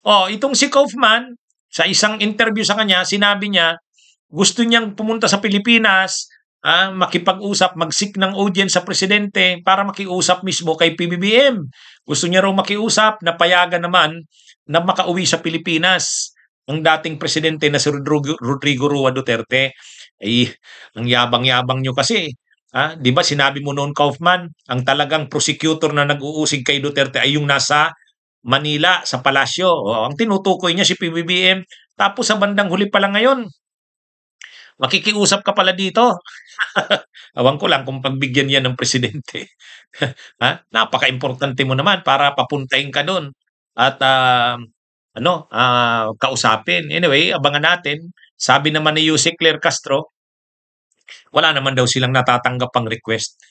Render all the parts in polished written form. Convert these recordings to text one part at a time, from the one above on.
Oh, itong si Kaufman, sa isang interview sa kanya, sinabi niya, gusto niyang pumunta sa Pilipinas, makipag-usap, mag-seek ng audience sa presidente para makiusap mismo kay PBBM. Gusto niya raw makiusap, napayagan naman na makauwi sa Pilipinas ang dating presidente na si Rodrigo Roa Duterte. Ay, ang yabang-yabang nyo kasi. Di ba sinabi mo noon, Kaufman, ang talagang prosecutor na nag-uusig kay Duterte ay yung nasa Manila sa palasyo. Ang tinutukoy niya si PBBM. Tapos sa bandang huli pa lang ngayon, makikiusap ka pala dito. Awan ko lang kung pagbigyan yan ng presidente. Napaka-importante mo naman para papuntahin ka doon at kausapin. Anyway, abangan natin. Sabi naman ni Yusek Claire Castro, wala naman daw silang natatanggap pang request.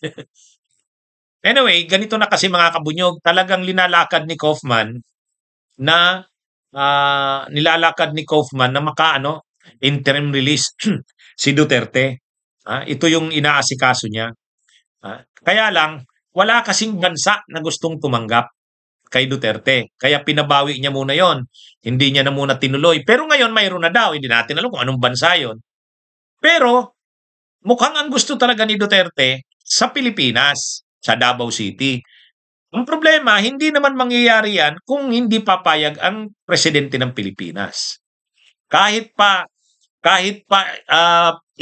Anyway, ganito na kasi mga kabunyog, talagang linalakad ni Kaufman na nilalakad ni Kaufman na interim release si Duterte. Ito yung inaasikaso niya. Kaya lang, wala kasing bansa na gustong tumanggap kay Duterte. Kaya pinabawi niya muna yon. Hindi niya na muna tinuloy. Pero ngayon mayroon na daw. Hindi natin alam kung anong bansa yon. Pero mukhang ang gusto talaga ni Duterte sa Pilipinas, sa Davao City. Ang problema, hindi naman mangyayari yan kung hindi papayag ang presidente ng Pilipinas. Kahit pa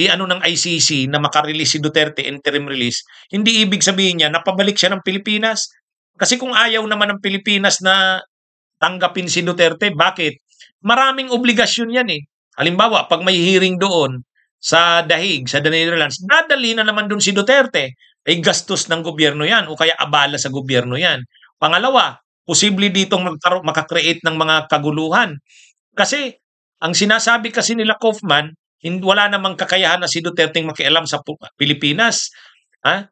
i-ano ng ICC na makarelease si Duterte, interim release, hindi ibig sabihin niya na pabalik siya ng Pilipinas. Kasi kung ayaw naman ng Pilipinas na tanggapin si Duterte, bakit? Maraming obligasyon yan eh. Halimbawa, pag may hearing doon sa Dahig, sa The Netherlands, dadali na naman doon si Duterte. Ay gastos ng gobyerno yan o kaya abala sa gobyerno yan. Pangalawa, posible ditong makakreate ng mga kaguluhan. Kasi ang sinasabi kasi nila Kaufman, wala namang kakayahan na si Duterte makialam sa Pilipinas.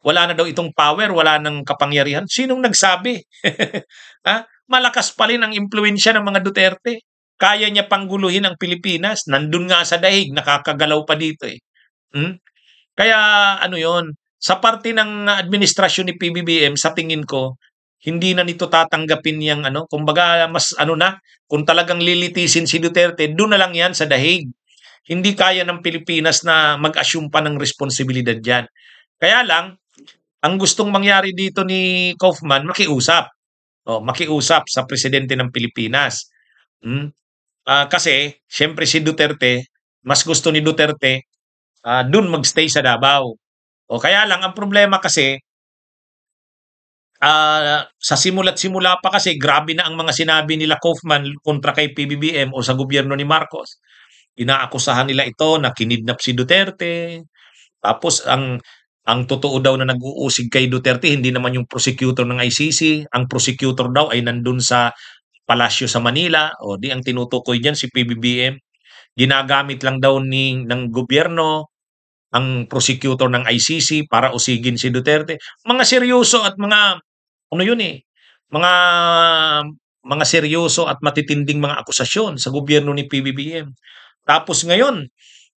Wala na daw itong power, wala nang kapangyarihan. Sinong nagsabi? Malakas pa rin ang impluensya ng mga Duterte. Kaya niya pangguluhin ang Pilipinas. Nandun nga sa Dahig, nakakagalaw pa dito eh. Kaya ano yon, sa parte ng administrasyon ni PBBM, sa tingin ko, hindi na nito tatanggapin yung kumbaga mas kung talagang lilitisin si Duterte, doon na lang yan sa Dahig. Hindi kaya ng Pilipinas na mag-assume pa ng responsibilidad dyan. Kaya lang, ang gustong mangyari dito ni Kaufman, makiusap. Makiusap sa presidente ng Pilipinas. Kasi, siyempre si Duterte, mas gusto ni Duterte, doon magstay sa Davao. Kaya lang, ang problema kasi, sa simula't simula pa kasi, grabe na ang mga sinabi nila Kaufman kontra kay PBBM o sa gobyerno ni Marcos. Inaakusahan nila ito na kinidnap si Duterte. Tapos ang totoo daw na nag-uusig kay Duterte, hindi naman yung prosecutor ng ICC. Ang prosecutor daw ay nandun sa palasyo sa Manila. Di ang tinutukoy diyan si PBBM. Ginagamit lang daw ng gobyerno ang prosecutor ng ICC para usigin si Duterte. Mga seryoso at mga mga seryoso at matitinding mga akusasyon sa gobyerno ni PBBM. Tapos ngayon,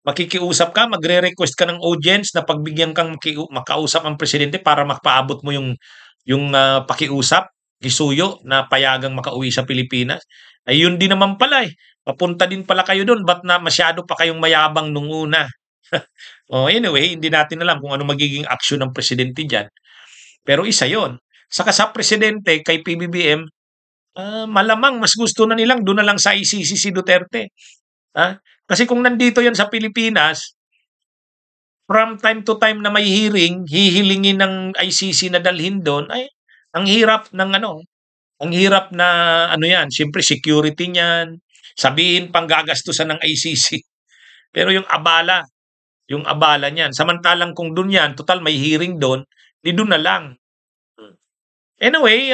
makikiusap ka, magre-request ka ng audience na pagbigyan kang makausap ang presidente para mapaabot mo yung pakiusap, gisuyo na payagang makauwi sa Pilipinas. Ay yun din naman pala eh. Papunta din pala kayo doon, ba't na masyado pa kayong mayabang nung una? Anyway, hindi natin alam kung ano magiging aksyon ng presidente dyan. Pero isa yon. Saka sa presidente, kay PBBM, malamang mas gusto na nilang doon na lang sa ICC si Duterte. Kasi kung nandito yan sa Pilipinas, from time to time na may hearing, hihilingin ng ICC na dalhin doon, ay ang hirap ng yan, siyempre security niyan, sabihin pang gagastusan ng ICC. Pero yung abala niyan, samantalang kung doon yan, total may hearing doon, di doon na lang. Anyway,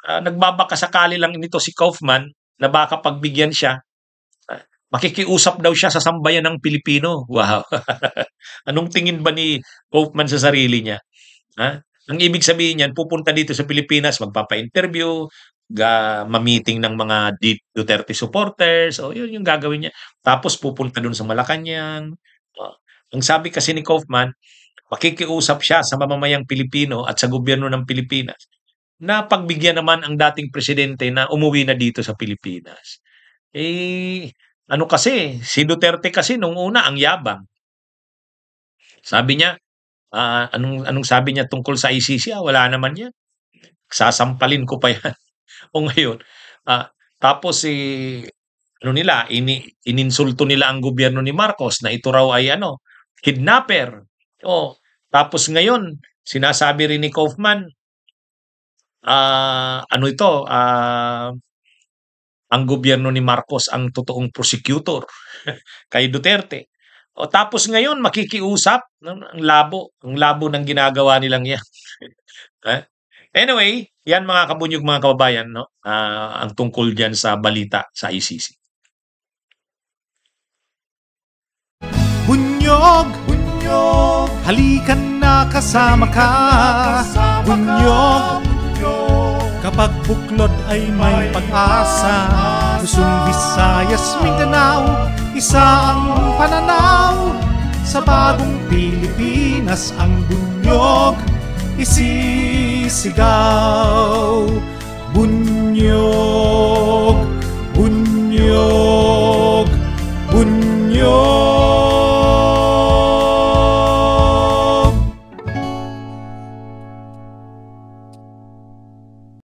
nagbabaka sakali lang nito si Kaufman na baka pagbigyan siya. Makikiusap daw siya sa sambayan ng Pilipino. Wow. Anong tingin ba ni Kaufman sa sarili niya? Ang ibig sabihin niyan, pupunta dito sa Pilipinas, magpapa-interview, ma-meeting ng mga Duterte supporters, yun yung gagawin niya. Tapos pupunta doon sa Malacanang. Ang sabi kasi ni Kaufman, makikiusap siya sa mamamayang Pilipino at sa gobyerno ng Pilipinas na pagbigyan naman ang dating presidente na umuwi na dito sa Pilipinas. Ano kasi, si Duterte kasi nung una ang yabang. Sabi niya, anong sabi niya tungkol sa ICC? Wala naman yan. Sasampalin ko pa yan. O ngayon, tapos ano nila, ininsulto nila ang gobyerno ni Marcos na ito raw ay kidnapper. Tapos ngayon, sinasabi rin ni Kaufman, ang gobyerno ni Marcos ang totoong prosecutor kay Duterte. Tapos ngayon makikiusap, ang labo ng ginagawa nilang yan. Anyway, yan mga kabunyog, mga kababayan, no? Ang tungkol diyan sa balita sa ICC. Bunyog, bunyog, halikan na kasama ka. Bunyog, kapag buklod ay may pag-asa. Luzon, Visayas, Mindanao, isa ang pananaw. Sa bagong Pilipinas ang bunyog isisigaw. Bunyog